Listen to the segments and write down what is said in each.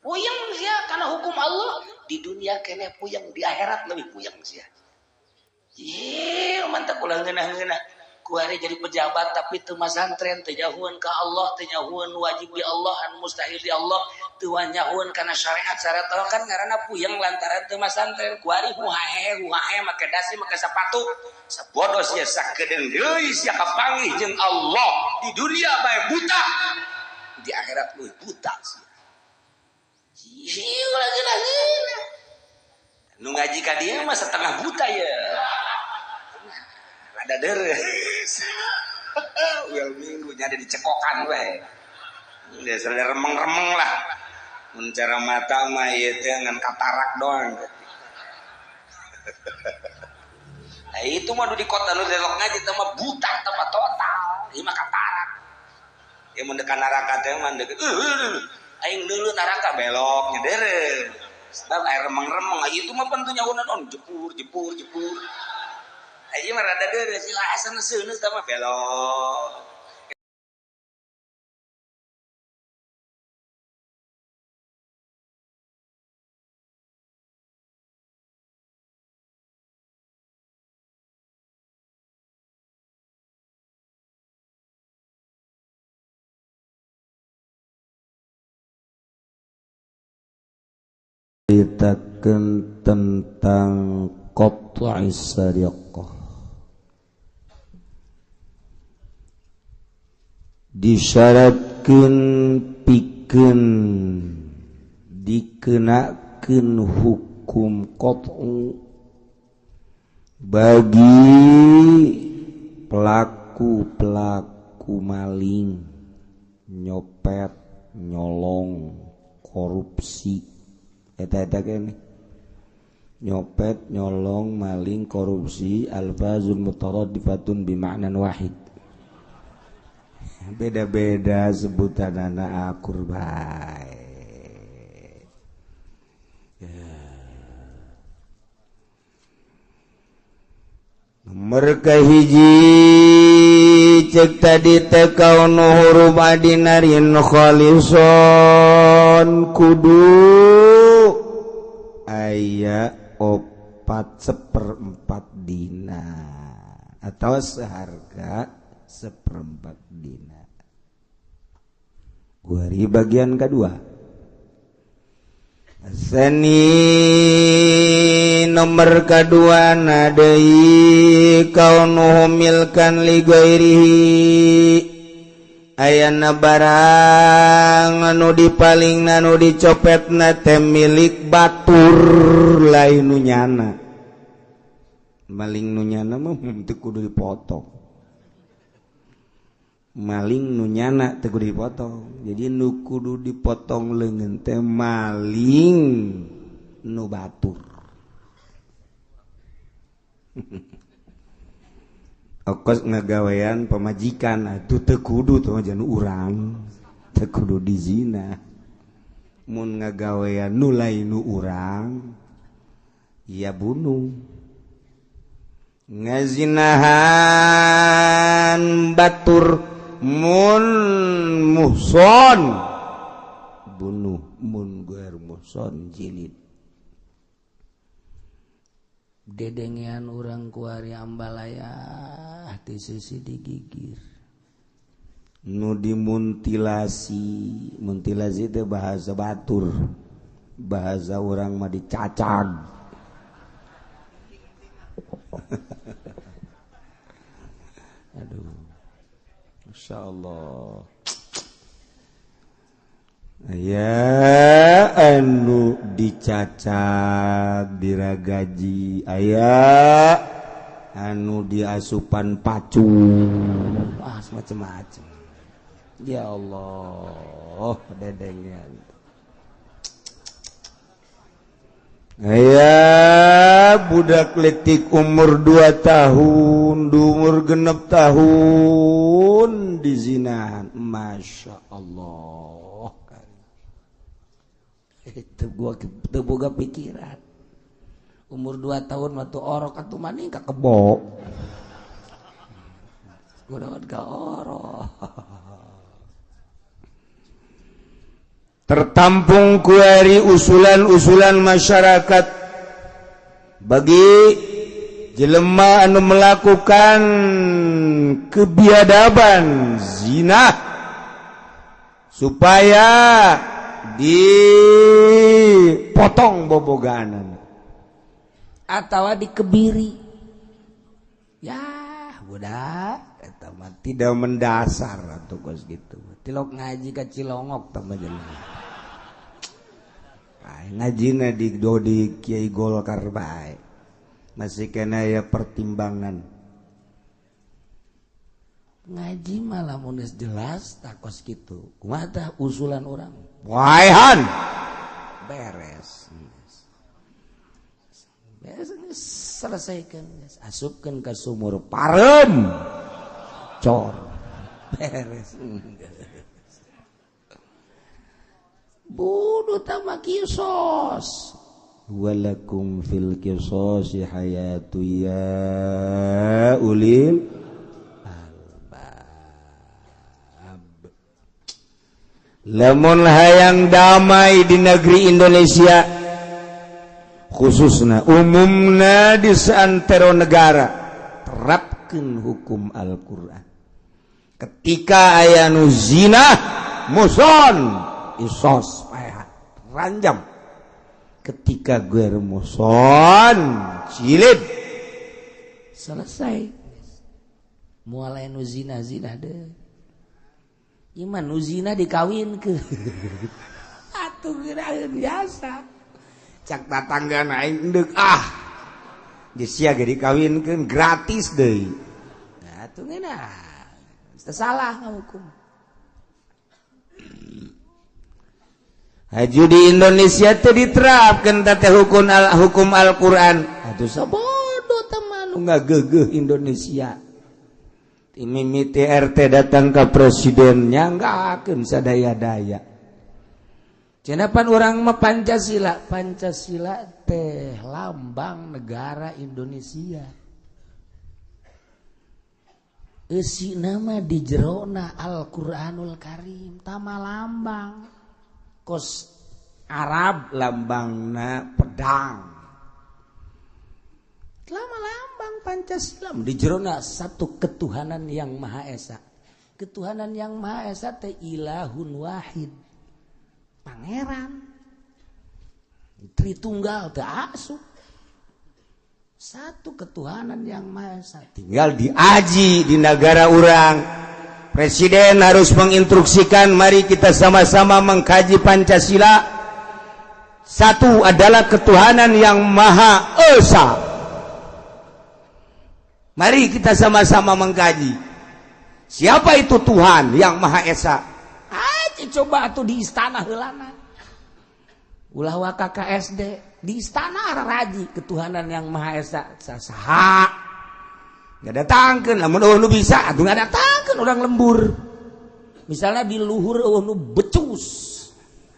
puyeng sia karena hukum Allah di dunia kene puyeng di akhirat lebih puyeng sia. Mantap ulah ngeunah-ngeunah kuari jadi pejabat tapi teu masantren teu nyahueun ka Allah teu nyahueun wajib di Allah anu mustahil di Allah teu nyahueun kana syariat-syariat Allah kan ngaranna puyeng lantaran teu masantren kuari huhahe make dasi make sepatu sabodo sia sakedeung deui sia kapanggih jeung Allah di dunia bae buta di akhirat leuwih buta sia lagi nu ngaji ka dieu mah setengah buta ya ada deres ugal minggu nya ada dicekokan we udah sadar remeng-remeng lah mun cara mata mah ieu teh ngan katarak doang nah itu mah di kota nu delok ngaji teh mah buta teh mah total ieu mah katarak ieu mun dekat neraka teh mah deukeut aing deuleu neraka belok nya deres sebab air remeng-remeng ieu mah pentu nyawunan jepur aja mah rada deres sila asana seuneus teh mah belok. Ceritakan tentang qat'is sariqah. Disyaratkeun pikeun dikenakeun hukum qat'u bagi pelaku maling, nyopet, nyolong, korupsi. Eta kene nyopet, nyolong, maling, korupsi alfazul mutaraddifatun bima'nan wahid. Beda-beda sebutan anak akur bae. Nomor kahiji cek tadi teh kaunu huruf adinarin khalison kudu aya 4/4 dina atau seharga 1/4 dina. Guari bagian kedua. Seni nomor kedua nadai kaunuhu milkan li ghairihi ayana barang anu dipalingna anu dicopetna teh milik batur lain nu nyana. Maling nu nyana mah teu kudu dipotong. Maling nu nyana teu kudu dipotong. Jadi nu kudu dipotong leungeun teh maling nu batur. Okos ngagawean pamajikan atuh teu kudu teh jan urang, teu kudu dizina. Mun ngagawean nu lain nu urang ya bunuh. Ngazinahan batur mun muhson bunuh, mun guer muhson jilid. Dedengean urang kuari ambalaya ti sisi digigir. Nu dimuntilasi, muntilasi itu bahasa batur, bahasa orang mah dicacag. Aduh, Masya Allah. Aya anu dicacag diragaji, aya anu diasupan pacu, macam-macam. Ya Allah, dedengan. Aya budak letik umur 2 tahun, umur genep tahun dizinahan. Masya Allah. Itu gua boga pikiran. Umur 2 tahun mah tuh orok atuh maning ka kebo. Gua dapat ka orok. tertampung kuari usulan-usulan masyarakat bagi jelema anu melakukan kebiadaban zina supaya dipotong boboganan atawa dikebiri. Ya budak eta mah tidak mendasar atuh kos gitu. Tilok ngaji ka Cilongok tambah jelema. Ngajina di Kiai Golkar bae masih kena ya pertimbangan ngaji malah mun jelas takos gitu kumaha tah usulan orang waihan beres selesaikan asupkeun ka sumur parem cor beres bunuh tama kisos walakum fil qisasi hayatu ya ulil albab. Lamun hayang damai di negeri Indonesia khususna umumna di seantero negara terapkeun hukum Al-Qur'an. Ketika aya nu zina muson isos ranjam, ketika gue remuson cilid selesai mulai nu zina deh iman nu zina dikawin ke atuh geuraeun biasa cak tatanggana aing endeg geus sia ge dikawinkeun gratis deui atuh ngeunah teu salah ngahukum. Haju di Indonesia teh diterapkeun teh hukum Al-Qur'an. Atuh sabodo teman nu ngageugeuh Indonesia. Mimiti RT datang ke presidennya nggakeun sadaya-daya. Cenah urang mah Pancasila. Pancasila teh lambang negara Indonesia. Eusina mah di jerona Al-Qur'anul Karim tama lambang. Kos Arab lambangna pedang. Lambang Pancasila di jerona satu ketuhanan yang Maha Esa. Ketuhanan yang Maha Esa teh ilahun wahid. Pangeran. Tritunggal teu asup. Satu ketuhanan yang Maha Esa. Tinggal diaji di negara urang. Presiden harus menginstruksikan mari kita sama-sama mengkaji Pancasila. Satu adalah ketuhanan yang Maha Esa. Mari kita sama-sama mengkaji. Siapa itu Tuhan yang Maha Esa? Coba atuh di istana heulana. Ulah wa KKSD di istana raji ketuhanan yang Maha Esa. Saha? Nggak datangkan, lamun nu bisa, aduh nggak datangkan orang lembur. Misalnya di luhur nu becus,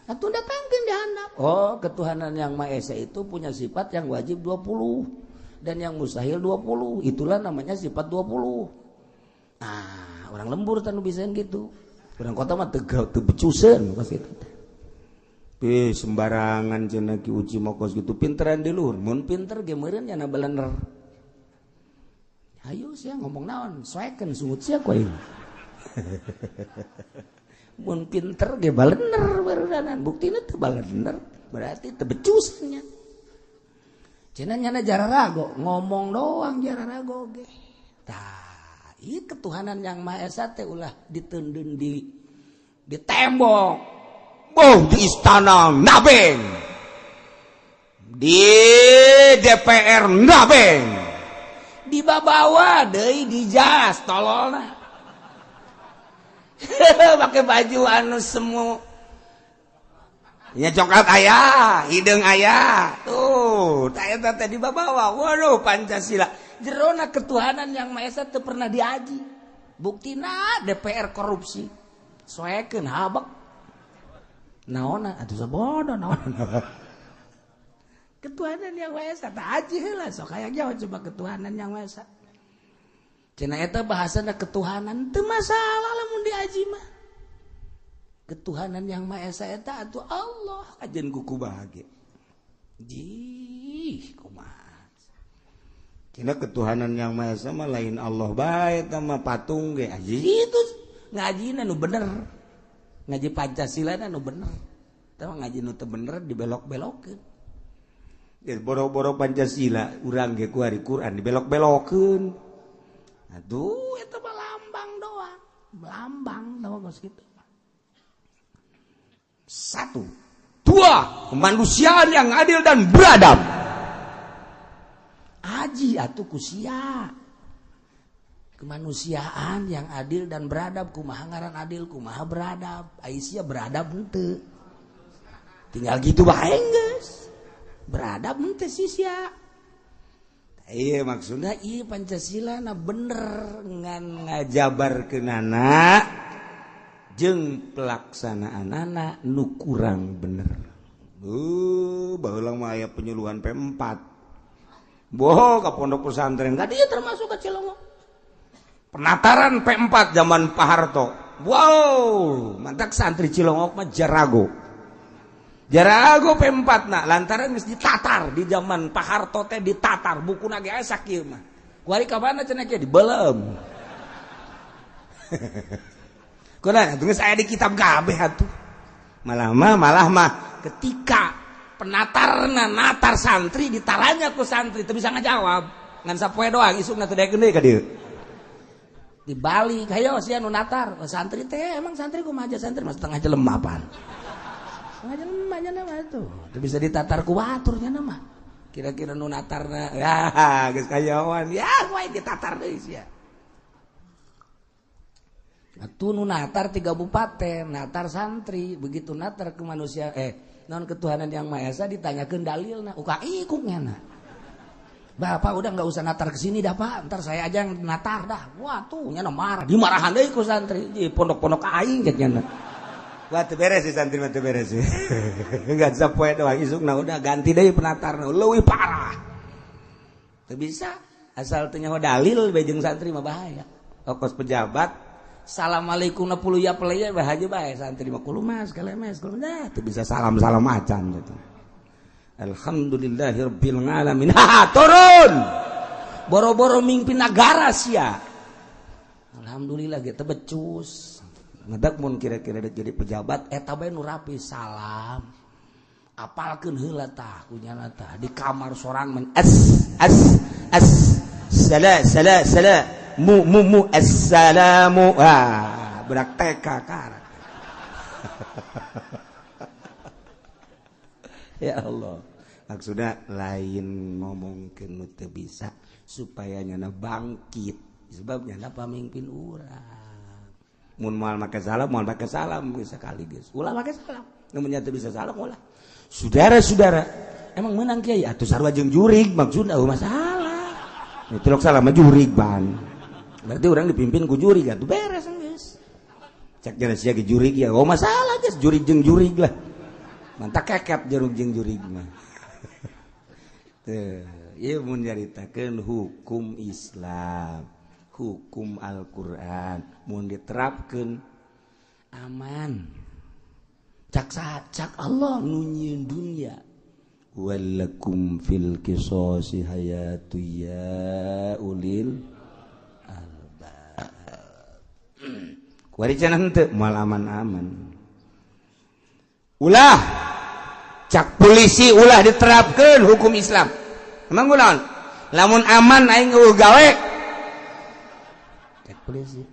atuh datangkan di handap. Oh, ketuhanan yang Maha Esa itu punya sifat yang wajib 20 dan yang mustahil 20. Itulah namanya sifat 20. Nah, orang lembur tanu bisa gitu. Orang kota mah teu becuseun pas gitu. Sembarangan cenah ki uji mokos gitu pinteran di luhur. Mun pinter ge meureun nya balener. Ayo sia ngomong naon, soekeun sungut sia ku aing. Mun pinter ge balener beureunan, buktina teu balener, berarti teu becus nya. Cenah nyana jararago, ngomong doang jararago ge. Tah, ieu ketuhanan yang Maha Esa teh ulah diteundeun di tembok. Boh di istana nabeng. Di DPR nabeng. Dibawa deui di jas tololna. Pakai baju anu semu. Ya coklat aya, hideung aya. Tuh, eta teh dibawa. Waduh Pancasila. Jerona ketuhanan yang Maha Esa teu pernah diaji. Buktina DPR korupsi. Soekeun habak. Naonna atuh sabodo naonna. Ketuhanan yang Maha Esa tak aji heula sok aya jawab coba ketuhanan yang Maha Esa. Cenah eta bahasana ketuhanan teu masalah lamun diaji mah. ketuhanan yang Maha Esa eta atuh Allah ajeun kuku bahagia. Jih, kumaha. Tina ketuhanan yang Maha Esa mah lain Allah bae eta mah patung ge. Itu ngajina nu bener. Ngaji Pancasila nu bener. Tah ngaji nu teu bener dibelok-belokeun. Geus boro-boro Pancasila urang ge ku hari Quran dibelok-belokeun. Aduh eta mah lambang doang. Lambang doang geus kitu. 1, 2, kemanusiaan yang adil dan beradab. Aji atuh kusia. Kemanusiaan yang adil dan beradab, kumaha ngaran adil, kumaha beradab. Aisyah beradab henteu. Tinggal gitu bae geus. Beradab henteu sia. Iya maksudnya Iya Pancasila na bener ngan ngajabarkeunana jeung pelaksanaan nu kurang bener. Baheula mah aya penyuluhan P4. Boh ka pondok pesantren ka dieu termasuk ka Cilongo. Penataran P4 zaman Pak Harto. Wow, mantak santri Cilongok mah jarago. Jarago P4 na lantaran geus ditatar di zaman Pak Harto teh ditatar bukuna ge aya sakieu mah. Kuari ka mana cenah kieu dibelem. Kuna geus aya di kitab kabeh atuh. Malah mah ketika penatarna natar santri ditaranya ku santri teu bisa ngajawab. Ngan sapoe doang isukna teu daekeun deui ka dieu. Dibalik hayo sia nu natar, santri teh emang santri kumaha aja santri mah setengah jelema apaan. Setengah jelema nya mah atuh. Teu bisa ditatar ku baturnya mah. Kira-kira nu natarna ya geus kayawan ya wae ditatar deui sia. Atuh nu natar 3 kabupaten, natar santri, begitu natar ke manusia non ketuhanan yang Maha Esa ditanyakeun dalilna, UKI ikungna. Bapak udah enggak usah natar ke sini dah Pak, ntar saya aja yang natar dah. Wah tuh nya marah, dimarahan deui ku santri, di pondok-pondok aing cenah. Wah teu beres si santri mah teu beres. Enggak sapoe doang isukna udah ganti deui penatarna, leuwih parah. Teu bisa asal teu nyaho dalil bae jeung santri mah bahaya. Ongkos pejabat Assalamualaikum na puluh ya pelaya bahagia bae santri mah kulo mas kalemes kulo dah teu bisa salam-salam macan gitu. Alhamdulillahirabbil alamin. Turun. Boro-boro mimpin negara sia. Alhamdulillah ge teu becus. Ngedak mun kira-kira jadi pejabat eta bae nu rapi salam. Apalkeun heula tah kunyana tah di kamar sorang men sala mu assalamu berak TK karak. Ya Allah maksudnya lain ngomongkeun nu teu bisa supaya nyana bangkit sebab nyana pamimpin urang mun moal make salam bisa kali geus ulah make salam mun nya teu bisa salam ulah saudara-saudara emang menang kiai atuh sarua jeung jurig maksudna masalah itu lok salam mah jurig ban. Berarti orang dipimpin ku jurig atuh beres geus. Cek jana sia ge jurig ya. Oh masalah geus jurig jeung jurig lah. Mantap kekep jeruk jeung jurig mah. Teu, ieu mun nyaritakeun hukum Islam, hukum Al-Qur'an mun diterapkeun aman. Cak Allah nu nyieun dunya. Walakum fil qisasi hayatu ya ulil kuari cenah henteu moal aman-aman. Ulah cak polisi ulah diterapkeun hukum Islam. Emang kunaon? Lamun aman aing eueuh gawe. Cak polisi.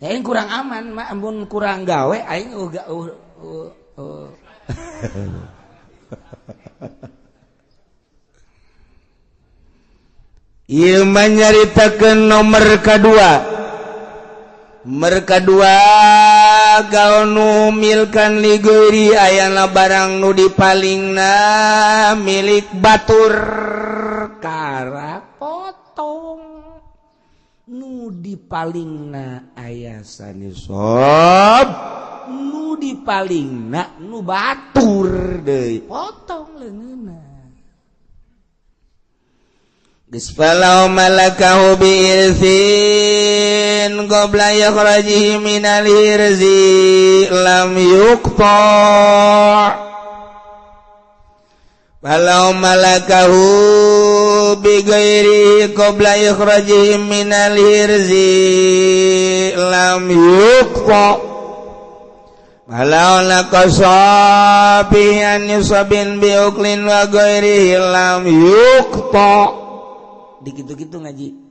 Aing kurang aman, mah amun kurang gawe aing eueuh ieu mah nyaritakeun nomor kadua. Mereka dua gaunu milkan liguri ayana barang nu dipalingna milik batur karak potong nu dipalingna aya sanesop nu dipalingna nu batur deui potong leungeunna geus falau malakahu bi'ilsin sabin qabla ikhrajihi minal hirzi lam yuqta walau malakahu bi ghairi qabla ikhrajihi minal hirzi lam yuqta walau naqasabihan yusabin biuklin wa ghairihi lam yuqta dikitu-kitu ngaji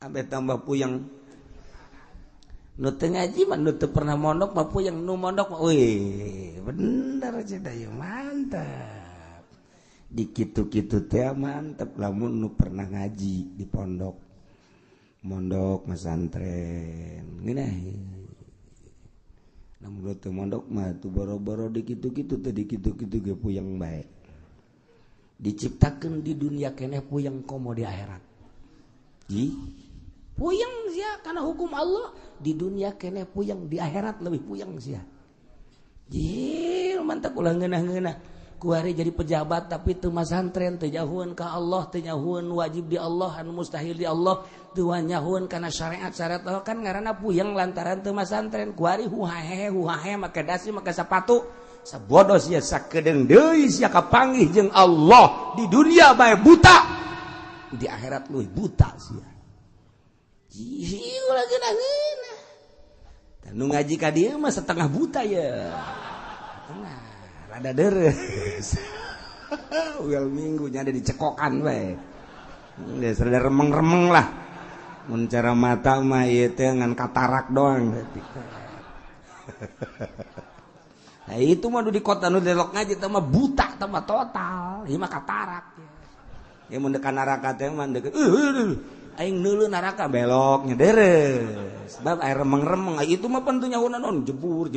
sampai tambah puyeng nu teu ngaji mah nu teu pernah mondok mah puyeng nu mondok mah wih bener cenah ya mantap dikitu-kitu teh mantap lamun nu pernah ngaji di pondok mondok pesantren ngeunaheun namun teu mondok mah tu boro-boro dikitu-kitu teh dikitu-kitu ge puyeng bae diciptakeun di dunia keneh puyeng komo di akhirat puyeng sia kana hukum Allah di dunia keneh puyeng di akhirat lebih puyeng sia mantap ulah ngeunah-ngeunah ku ari jadi pejabat tapi teu masantren teu nyahueun ka Allah teu nyahueun wajib di Allah anu mustahil di Allah teu nyahueun kana syariat-syariat Allah kan ngaranna puyeng lantaran teu masantren ku ari huhahe make dasi make sepatu sabodoh sia sakedeung deui sia kapanggih jeung Allah di dunia bae buta di akhirat leuwih buta sia ulah geunah-geunah nu ngaji ka dieu mah setengah buta ya tengah rada deres ugal minggu nya ada dicekokan we geus rada remeng-remeng lah mun cara mata mah ieu teh ngan katarak doang nah itu mah di kota nu delok ngaji teh mah buta teh mah total ieu mah katarak ya mun dekat neraka teh mah deukeut aing neuleuh neraka belok nya deres sebab air remeng-remeng itu mah pentunya naon jebur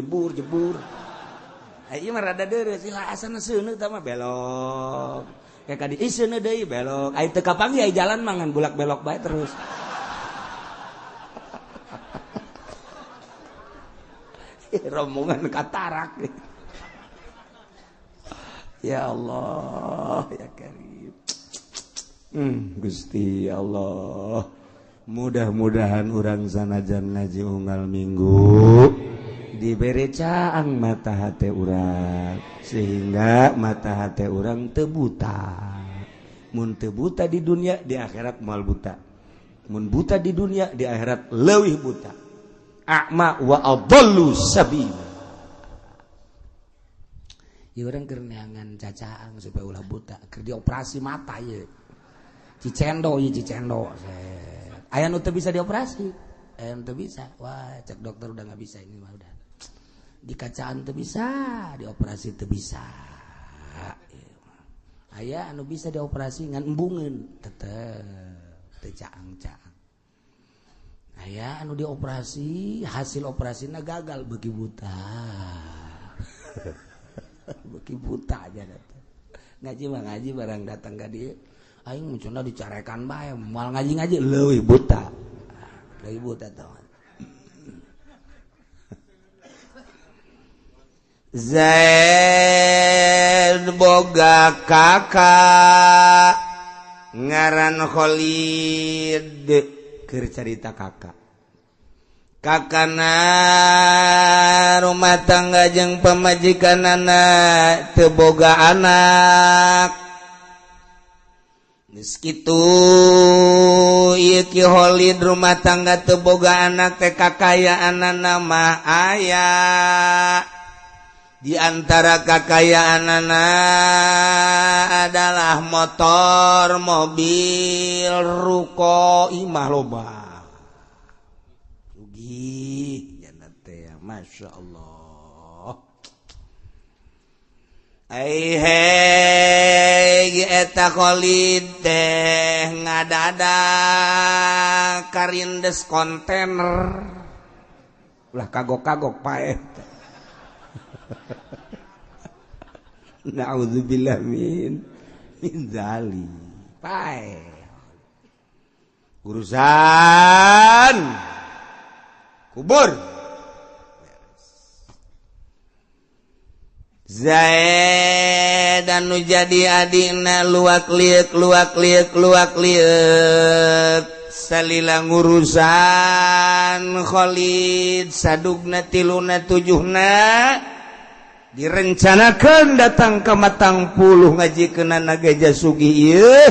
ieu mah rada deres asana seuneu teh mah belok kayak kadi seuneu deui belok ai teu kapanggih ai jalan mah ngan bulak belok bae terus rombongan katarak ya Allah ya Karim Gusti Allah mudah-mudahan urang sanajan ngaji unggal minggu diberi caang mata hati urang sehingga mata hati urang teu buta mun teu buta di dunia di akhirat moal buta mun buta di dunia di akhirat leuwih buta a'ma wa adallu sabila ieu urang keur neangan cacaang supaya ulah buta keur dioperasi mata ieu cicendo aya nu teu bisa dioperasi aya nu teu bisa wah cek dokter udah nggak bisa ini mah udah di kacaan teu bisa dioperasi teu bisa aya anu bisa dioperasi ngan embungeun tetep teu caang-caang aya anu dioperasi hasil operasina gagal beuki buta beuki buta aja ngaji mah ngaji barang datang ka dieu aing muncuna dicarekan bae moal ngaji leuwih buta tah Zaid boga kakak ngaran Khalid keur carita kakana rumah tangga jeung pamajikanana teu boga anak geus kitu ieu ki Khalid rumah tangga teu boga anak teh kakayaanana mah aya di antara kekayaanana adalah motor, mobil, ruko, imah loba. Rugi cenah teh, masyaallah. Ai eta Khalid teh ngadadak karindes kontainer. Ulah kagok-kagok pae. Na'udzubillah min zali. Pae. Urusan kubur. Zaid anu jadi adina luak liek salila ngurusan Khalid sadugna tiluna tujuhna direncanakan datang ke matang puluh ngajikeunana Gajah Sugih ieu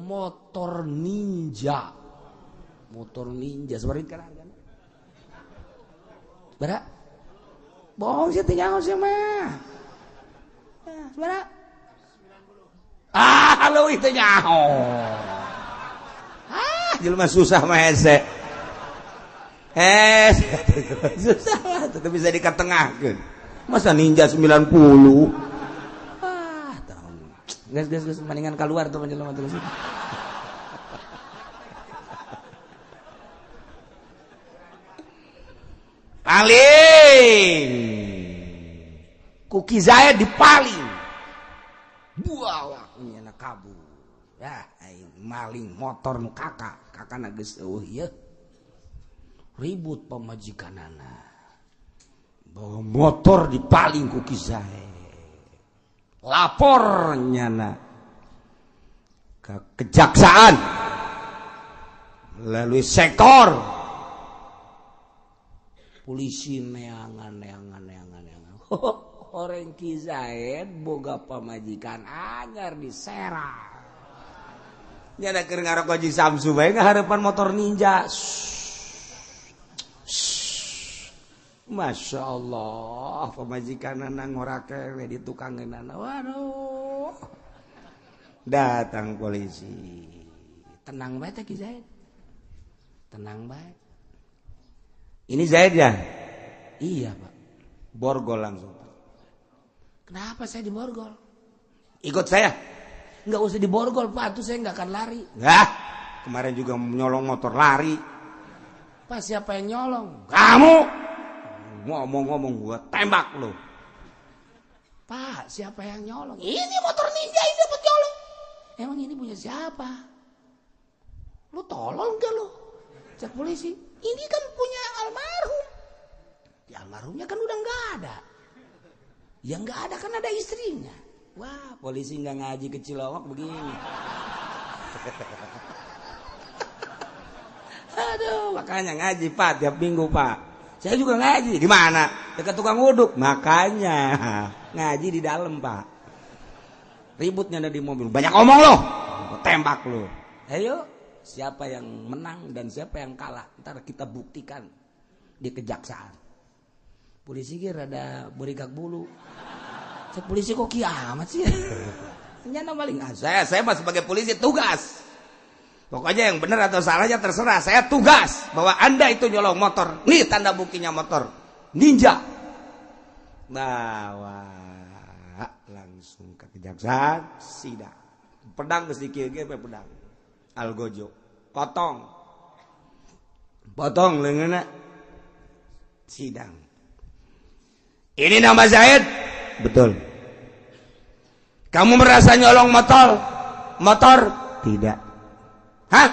motor ninja seperti kan hargana berapa bohong sih tinggal sih mah berapa halo itu nyaho jelema susah mah hese susah lah tetep bisa dikatengahkeun masa ninja 90 gas mendingan keluar tuh jelema terus paling Kuki Zaid dipaling buah nyana kabur ya maling motor nu kakakna geus eueuh ieu ribut pamajikanana bawa motor dipaling Kuki Zaid lapor nyana ke kejaksaan melalui sekor polisi neangan orang Ki Zaid boga pamajikan anyar diserang nyana keur ngarok Haji Samsu bae ngaharepan motor ninja Masya Allah pamajikanana ngorake we di tukangeunana waduh datang polisi tenang bae teh Ki Zaid tenang bae ini Zaid ya? Iya Pak. Borgol langsung. Kenapa saya diborgol? Ikut saya. Enggak usah diborgol Pak, tuh saya enggak akan lari. Enggak. Kemarin juga nyolong motor lari. Pak siapa yang nyolong? Kamu. Ngomong-ngomong gua tembak lu. Pak siapa yang nyolong? Ini motor ninja ini dapat nyolong. Emang ini punya siapa? Lu tolong enggak lu? Cek polisi. Ini kan punya almarhum. Ya almarhumnya kan udah nggak ada. Yang nggak ada kan ada istrinya. Wah polisi nggak ngaji ke Cilongok begini. Aduh makanya ngaji Pak tiap minggu Pak. Saya juga ngaji di mana? Dekat tukang wuduk. Makanya ngaji di dalam Pak. Ributnya ada di mobil. Banyak omong loh. Tembak lo. Ayo. Siapa yang menang dan siapa yang kalah ntar kita buktikan di kejaksaan. Polisi kira ada berigak bulu. Polisi kok kiamat sih? Nyana maling. Saya mah sebagai polisi tugas. Pokoknya yang benar atau salahnya terserah. Saya tugas bahwa Anda itu nyolong motor. Nih tanda buktinya motor ninja. Bawa langsung ke kejaksaan sidang. Pedang geus dikieu pedang. Algojo potong leungeunna sidang ini nama Zaid betul kamu merasa nyolong motor tidak hah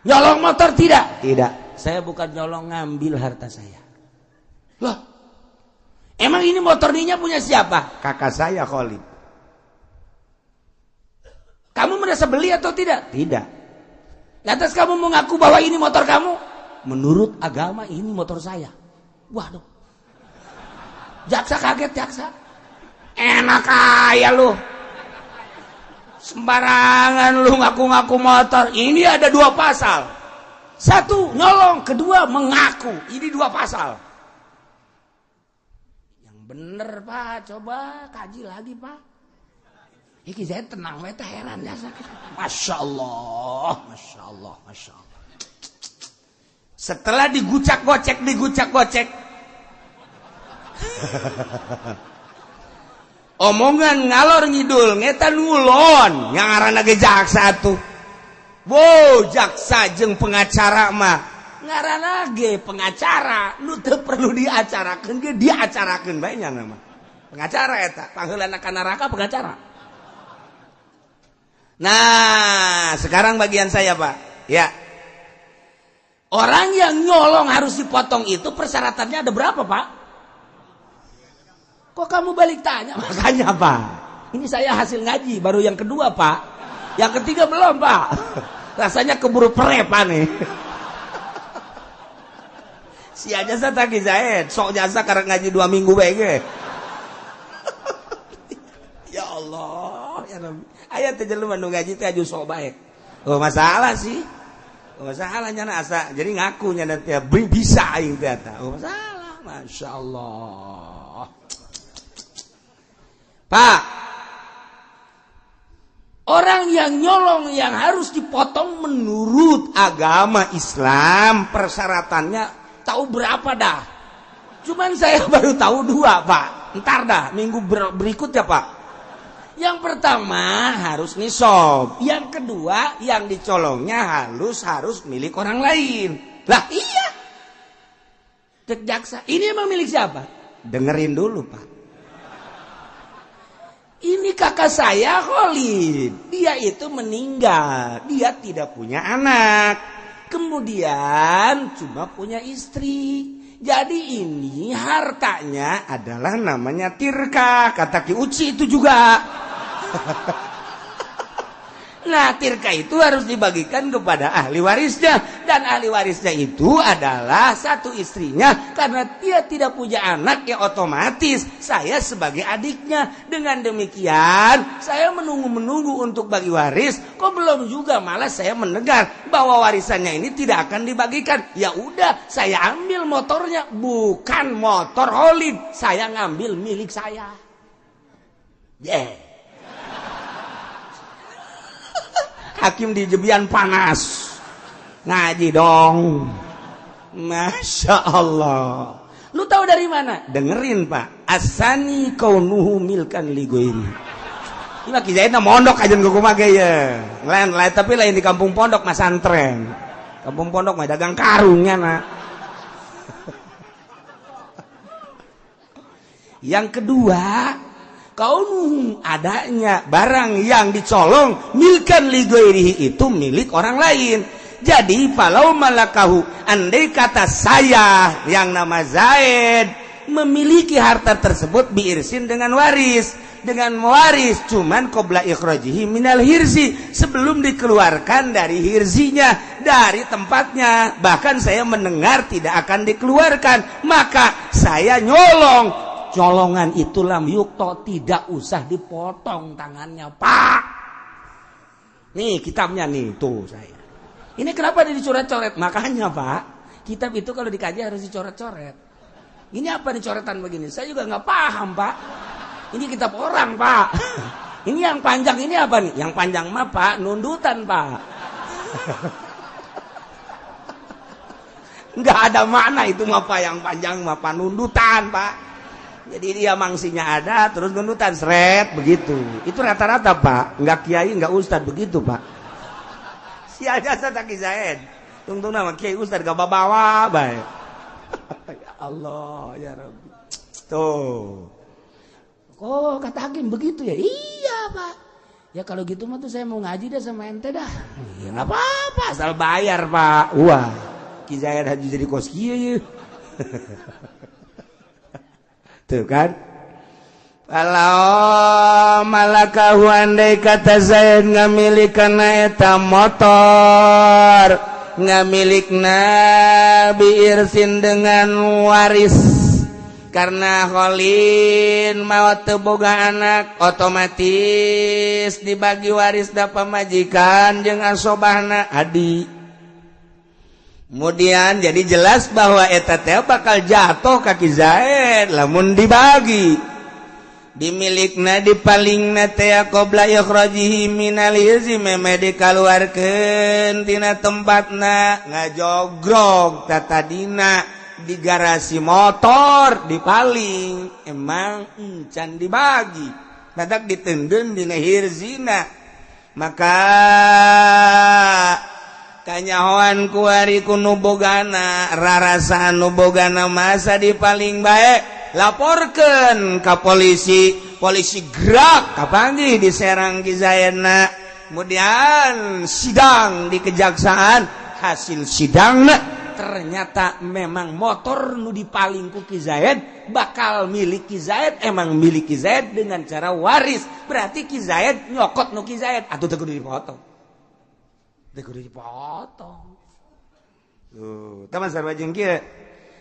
nyolong motor tidak saya bukan nyolong ngambil harta saya loh emang ini motor ninja punya siapa kakak saya Khalid. Kamu merasa beli atau tidak? Tidak. Lantas kamu mengaku bahwa ini motor kamu? Menurut agama ini motor saya. Waduh. Jaksa kaget jaksa. Enak aja lu. Sembarangan lu ngaku-ngaku motor. Ini ada 2 pasal. 1 nyolong, 2 mengaku. Ini 2 pasal. Yang bener Pak, coba kaji lagi Pak. Iki saya tenang, saya heran ya. Masya Allah. Setelah digucak-gocek. Omongan ngalor ngidul, ngeta nulon, yang ngaranna ge jaksa tuh. Wow, jaksa jeung pengacara mah. Ngaranna ge pengacara, nu teu perlu diacarakeun ge diacarakeun bae nya mah. Pengacara eta, pangheulana ka neraka pengacara. Nah, sekarang bagian saya Pak. Ya. Orang yang nyolong harus dipotong itu persyaratannya ada berapa Pak? Kok kamu balik tanya? Makanya Pak. Ini saya hasil ngaji baru yang kedua Pak. Yang ketiga belum, Pak. Rasanya keburu prepa nih. Si aja sa Taki Zaid, sok jasa karena ngaji 2 minggu bae. Ya Allah, ya Rabbi. Aya teh jelema nu ngaji teh aju sok bae. Oh masalah sih. Oh masalah nyana asa. Jadi ngaku nyana teh bisa aing teh eta. Oh masalah, masyaallah. Pak, orang yang nyolong yang harus dipotong menurut agama Islam persyaratannya tahu berapa dah? Cuman saya baru tahu 2, Pak. Ntar dah minggu berikutnya, Pak. Yang pertama harus nisab. Yang kedua yang dicolongnya harus milik orang lain. Lah iya. Cek jaksa, ini emang milik siapa? Dengerin dulu, Pak. Ini kakak saya Khalid. Dia itu meninggal. Dia tidak punya anak. Kemudian cuma punya istri. Jadi ini hartanya adalah namanya tirka. Kata Ki Uci itu juga. Nah tirka itu harus dibagikan kepada ahli warisnya. Dan ahli warisnya itu adalah satu istrinya. Karena dia tidak punya anak ya otomatis saya sebagai adiknya. Dengan demikian saya menunggu untuk bagi waris. Kok belum juga, malah saya mendengar bahwa warisannya ini tidak akan dibagikan. Ya udah saya ambil motornya. Bukan motor Khalid, saya ngambil milik saya. Hakim di Jebian panas ngaji dong. Masya Allah. Lu tahu dari mana? Dengerin, Pak. Asani kaunuhu milkan ligoiri. Ini Ki Zaid mondok aja ngekumaha ge ya. Lain tapi lain di kampung pondok mah santren. Kampung pondok mah dagang karungnya na. Yang kedua, kaunuhu adanya barang yang dicolong milkan ligoirihi itu milik orang lain. Jadi falau malakahu, andai kata saya yang nama Zaid memiliki harta tersebut biirsin dengan waris, cuman qabla ikhrajihi minal hirzi, sebelum dikeluarkan dari hirzinya, dari tempatnya, bahkan saya mendengar tidak akan dikeluarkan, maka saya nyolong. Colongan itu lam yukto, tidak usah dipotong tangannya, Pak. Nih kitabnya nih, tuh saya. Ini kenapa dicoret-coret? Makanya, Pak, kitab itu kalau dikaji harus dicoret-coret. Ini apa nih coretan begini? Saya juga nggak paham, Pak. Ini kitab orang, Pak. Ini yang panjang ini apa nih? Yang panjang mah, Pak, nundutan, Pak. Nggak ada makna itu mah, Pak. Yang panjang mah, Pak, nundutan, Pak. Jadi dia mangsinya ada, terus nundutan seret begitu. Itu rata-rata, Pak. Nggak kiai, nggak ustad begitu, Pak. Si aja Taki Zaid. Tungtung nama kiai ustad gak bawa baik. Ya Allah, ya Rabbi. Tuh. Oh, kata hakim begitu ya? Iya, Pak. Ya kalau gitu mah tuh saya mau ngaji dah sama ente dah. Ya nggak apa-apa, asal bayar, Pak. Wah, Ki Zaid haji jadi kos kieu. Tuh kan, kalau malakahu andai kata Zaid ngamilikanna eta motor, ngamilikna biirsin dengan waris, karena Khalid mau teu boga anak, otomatis dibagi waris da pamajikan jeung asobahna adi. Kemudian jadi jelas bahwa eta teh bakal jatuh kaki Zaid lamun dibagi. Dimilikna dipalingna teh qabla ikhrajihi minal hirzi, meme dikaluarkeun tina tempatna, ngajogrog tatadina di garasi motor dipaling. Emang encan dibagi. Badak ditendeun dina hirzina. Maka kanyahoan kuari kunubogana rarasa nubogana masa di paling baik laporkan ke polisi gerak kapanggih diserang Ki Zaidna. Kemudian sidang di kejaksaan, hasil sidangna ternyata memang motor nu dipaling ku Ki Zaid bakal milik Ki Zaid, emang milik Ki Zaid dengan cara waris. Berarti Ki Zaid nyokot nu Ki Zaid atuh teu kudu dipotong. Teu kudu dipotong. Tuh, teman sarwajeng kieu.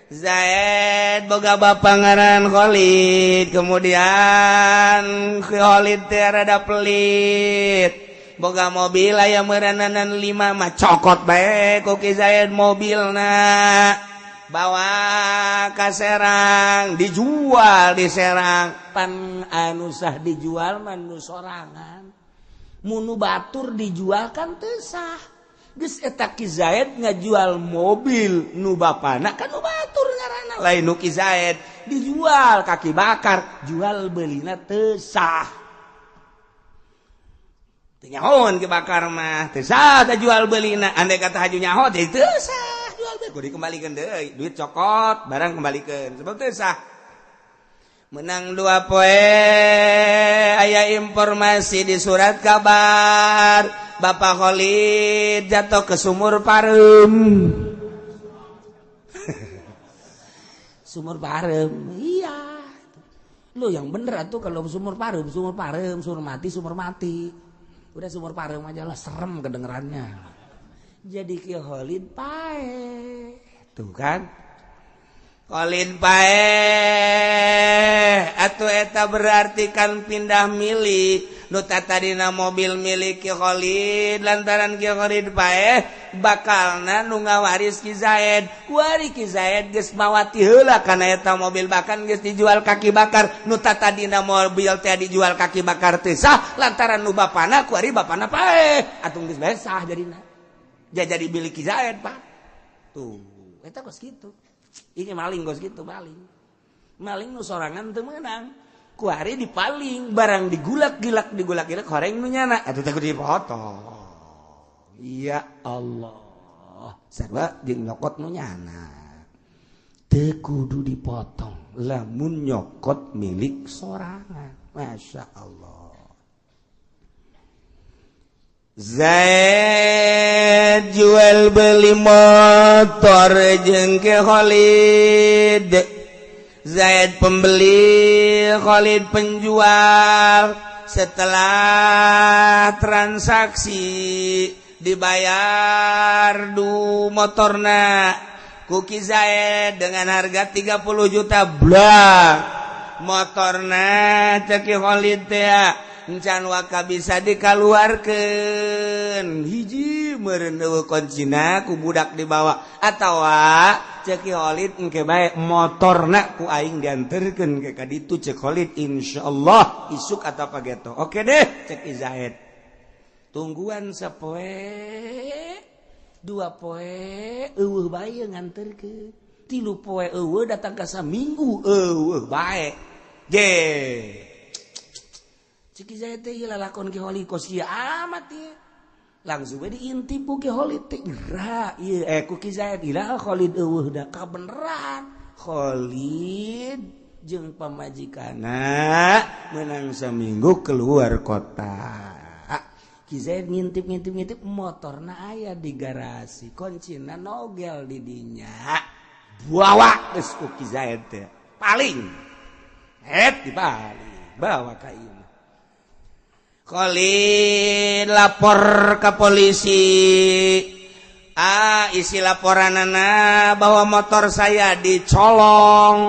Zaid boga bapa ngaran Khalid, kemudian Khalid teh rada pelit. Boga mobil aya meureunanan 5 mah cokot bae ku Ki Zaid mobilna. Bawa ka Serang, dijual di Serang. Pan anu sah dijual mah nu sorangan. Munu batur dijual kan teu sah. Geus eta Ki Zaid ngajual mobil nu bapana kan nu batur ngaranna lain nu Ki Zaid dijual kaki bakar, jual beulina teu sah. Teu nyahoan Ki Bakar mah teu sah da jual beulina, andai kata haju nyaho teh teu sah jual beuli kudu dikembalikeun deui, duit cokot barang kembalikeun sebab teu sah. Menang 2 poe aya informasi di surat kabar Bapak Khalid jatuh ke sumur parem. Sumur parem, iya. Lo yang bener tuh kalau sumur parem, sumur mati. Udah sumur parem aja lah, serem kedengerannya. Jadi Ki Khalid pae, tuh kan? Khalid pae atuh eta berarti kan pindah milik nu tadina mobil milik Ki Khalid lantaran Ki Khalid pae bakalna nu ngawaris Ki Zaid. Kuari Ki Zaid geus mawati heula kana eta mobil bahkan geus dijual kaki bakar, nu tadina mobil teh dijual kaki bakar teh sah lantaran nu bapana kuari bapana pae atuh geus bae sah jadina. Jadi milik Ki Zaid Pak. Tuh, eta geus kitu. Ini maling gos gitu maling nu sorangan teu meunang kuari dipaling barang digulak horeng nu nyana atuh teh kudu dipotong. Ya Allah sarua jeung nyokot nu nyana teu kudu dipotong lamun nyokot milik sorangan. Masya Allah. Zaid jual beli motor jeung Ki Khalid. Zaid pembeli, Khalid penjual. Setelah transaksi dibayar motorna ku Ki Zaid dengan harga 30 juta blak. Motorna cek Ki Khalid teh encan waka bisa dikaluarkeun hiji meureun eueuh kuncina ku budak dibawa atawa cek Khalid engke bae motorna ku aing dianterkeun ke ka ditu cek Khalid insyaallah isuk atau pageto. Oke deh cek Zaid. Tungguan sapoe 2 poe eueuh bae nganterkeun 3 poe eueuh datang ka saminggu eueuh bae ge. Cik Zaid teh lalakon Ki Khalid kos kieu amat ieu. Langsung we diintip ku Ki Khalid teh geura ieu ku Ki Zaid ila Khalid eueuh da kabeneran. Khalid jeung pamajikanna meunang saminggu keluar kota. Ki Zaid ngintip motorna aya di garasi, kuncina nogel di dinya. Bawa geus ku Ki Zaid teh. Paling. Dipaling, bawa ka ieu. Khalid lapor ke polisi. Isi laporanana bahwa motor saya dicolong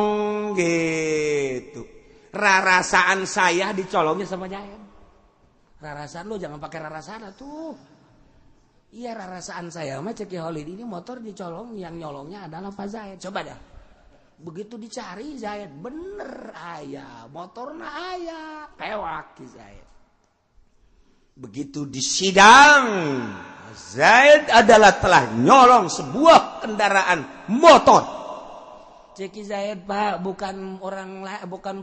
gitu. Rarasaan saya dicolongnya sama Zaid. Rarasaan lo jangan pakai rarasaan tuh. Iya rarasaan saya mah cek Khalid ini motor dicolong, yang nyolongnya adalah Pak Zaid. Coba dah. Begitu dicari Zaid bener aya, motorna aya, pewak Ki Zaid. Begitu disidang, Zaid adalah telah nyolong sebuah kendaraan motor. Ceki Zaid Pak, bukan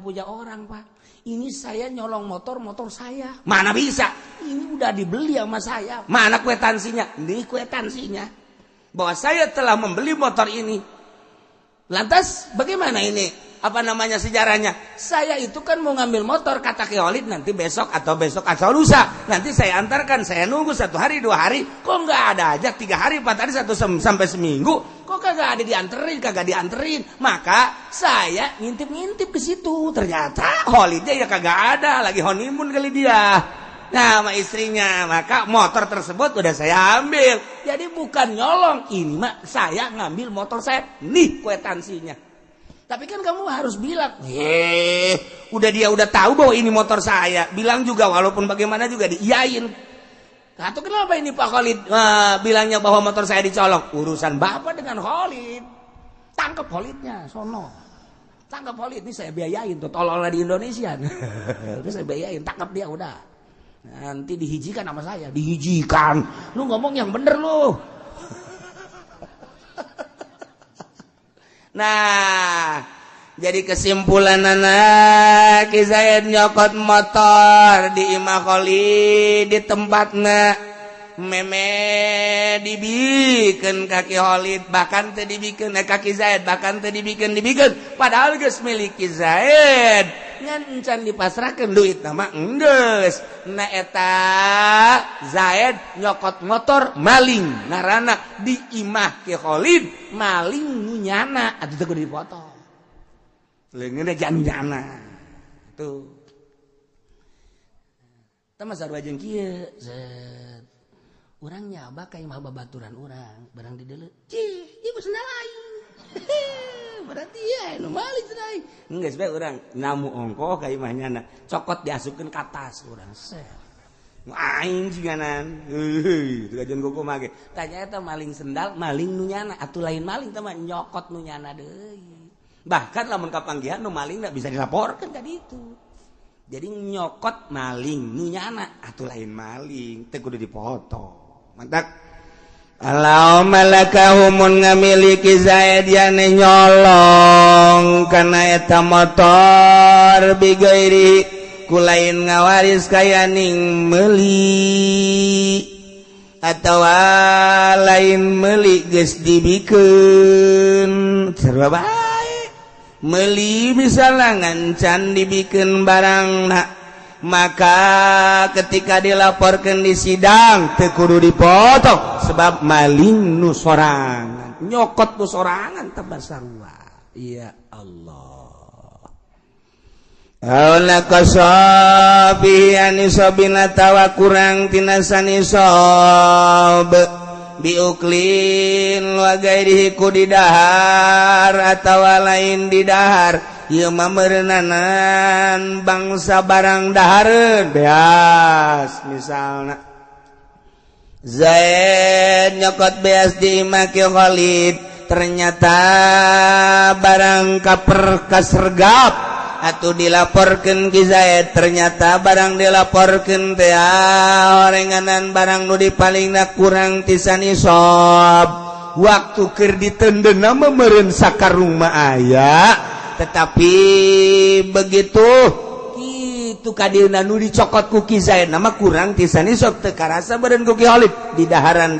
punya orang Pak. Ini saya nyolong motor saya. Mana bisa? Ini udah dibeli sama saya. Mana kwitansinya? Ini kwitansinya. Bahwa saya telah membeli motor ini. Lantas bagaimana ini? apa namanya sejarahnya. Saya itu kan mau ngambil motor kata Ki Holid nanti besok atau lusa. Nanti saya antarkan, saya nunggu 1 hari 2 hari. Kok nggak ada aja 3 hari 4 hari sampai seminggu. Kok kagak ada kagak dianterin. Maka saya ngintip ke situ. Ternyata Holidnya ya kagak ada, lagi honeymoon kali dia. Nah, sama istrinya, maka motor tersebut udah saya ambil. Jadi bukan nyolong, ini mah saya ngambil motor saya, nih kwitansinya. Tapi kan kamu harus bilang, udah tahu bahwa ini motor saya. Bilang juga walaupun bagaimana juga diiyain. Atau kenapa ini Pak Holid bilangnya bahwa motor saya dicolong? Urusan Bapak dengan Holid. Tangkap Holidnya, sono. Tangkap Holid, ini saya biayain tuh, tolonglah di Indonesia. Terus saya biayain, tangkap dia udah. Nanti dihijikan sama saya. Dihijikan. Lu ngomong yang bener lu. Nah, jadi kesimpulan anak Ki Zaid nyokot motor di Imah Holid di tempatna meme dibikin kaki Holid bahkan teu dibikin kaki Zaid bahkan teu dibikin padahal geus milik Ki Zaid ngan encan dipasrahkeun duit nama enggeus na eta Zaid nyokot motor maling ngaranna di Imah Ki Holid maling nu nyana atuh teu kudu dipotong leungeunna jangan nyana tuh tah mah sarua jeung kieu urang nyaba ka imah babaturan urang barang di deuleu cih ieu sendal aing berarti ya nu maling cenah aing geus bae urang namu ongkoh ka imahnya cokot diasupkeun ka tas urang set nu aing jinganan teu kajian gogo mah ge tanya eta maling sendal maling nu nyana atuh lain maling teh mah nyokot nu nyana deui bahkan lamun kapanggihan nu maling da bisa dilaporkeun ka ditu jadi nyokot maling nu nyana atuh lain maling teu kudu dipotong mantap. Allahumma lakahumun ngamiliki Zaid yane nyolong kana eta motor bigairi kulain ngawaris kayaning meuli atawa lain meuli geus dibikeun sarua bae meuli misalna ngancan dibikeun barangna maka ketika dilaporkan di sidang teu kudu dipotong sebab maling nu sorangan nyokot nu sorangan teh basarua ya Allah aula kasabi anisabina tawa kurang tina sanisab biuklin wa gairihi ku didahar atawa lain didahar ieu mah meureunanan bangsa barang dahareun beas misalna Zaid nyokot beas di Imah Ki Holid ternyata barang kaper kasergap atuh dilaporkeun Ki Zaid ternyata barang dilaporkeun teh orenganan barang nu dipalingna kurang ti sanisab waktu keur ditendeuna mah meureun sakarung mah aya tetapi begitu kitu kadina nu dicokot ku Ki Zaid nama kurang ti sanisab teu karasa beureun ku Ki Holid di daharan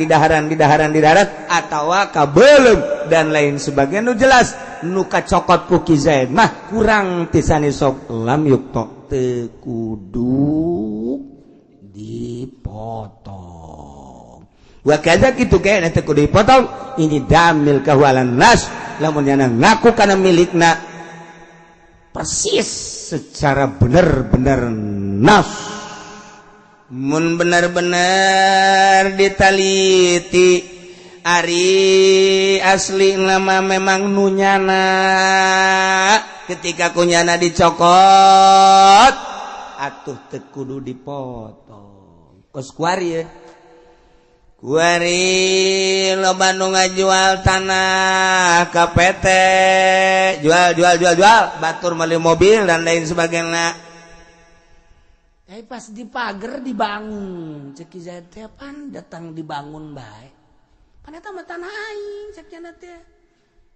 atawa kabeulem dan lain sebagainya nu jelas nu kacokot ku Ki Zaid mah kurang ti sanisab lam yukto teu kudu dipotong wa kadza kitu kae teu kudu dipotong ini damil kahwalan nas lamun yana ngaku kana milikna persis secara benar-benar nas mun benar-benar ditaliti ari asli nama memang nunyana ketika kunyana dicokot atuh teu kudu dipotong kos kuari ya kuari loba nu ngajual tanah ka PT jual batur meuli mobil dan lain sebagainya pas di pager dibangun cek Ki Zaid teh pan datang dibangun bae pan eta mah tanah aing cek cenah teh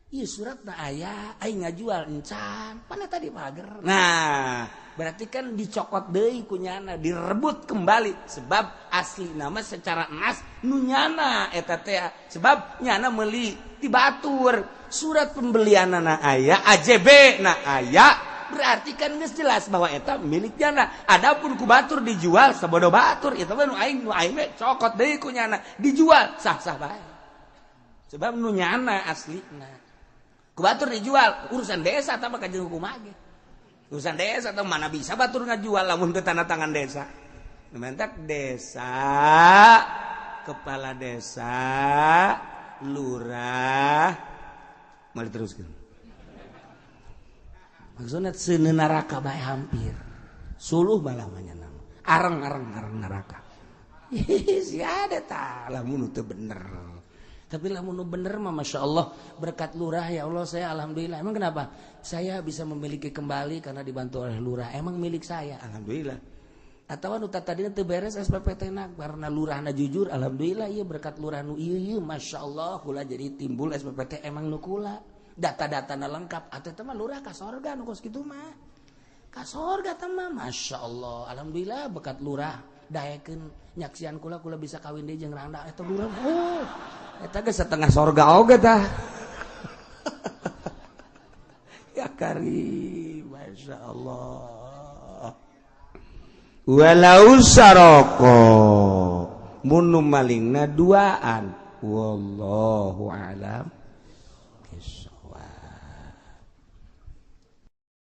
Iya surat na aya, aing ngajual encan, mana tadi mager. Nah, berarti kan dicokot deui kunyana, direbut kembali sebab asli nama secara nas nunyana eta teh sebab nyana meuli ti batur. Surat pembelianana aya, AJB na aya, berarti kan geus jelas bahwa eta milik nyana. Adapun ku batur dijual sabodo batur, eta mah nu aing cokot deui kunyana, dijual sah-sah bae. Sebab nunyana aslina. Batur dijual urusan desa tambah kajeng hukum lagi urusan desa atau mana bisa batur ngajual lamun ke tanda tangan desa mentak desa kepala desa lurah mau diteruskan maksudnya seni neraka bae hampir suluh balamanya nama areng neraka si ada tak lamun teu bener. Tapi lamun bener mah Masya Allah berkat lurah ya Allah saya alhamdulillah. Emang kenapa? Saya bisa memiliki kembali karena dibantu oleh lurah. Emang milik saya alhamdulillah. Atau nu tadinya teu beres SPPT na karena lurahna jujur alhamdulillah ieu berkat lurah nu ieu Masya Allah kula jadi timbul SPPT emang nu kula. Data-datana lengkap. Atuh teh mah lurah ka sorga nu kos kitu mah. Ka sorga teh mah Masya Allah alhamdulillah berkat lurah daekeun nyaksian kula bisa kawin deui jeung randa eta lurah. Eta ge setengah sorga oge tah. Ya karim, Masya Allah. Walau saroko mun malingna duaan. Wallahu a'lam.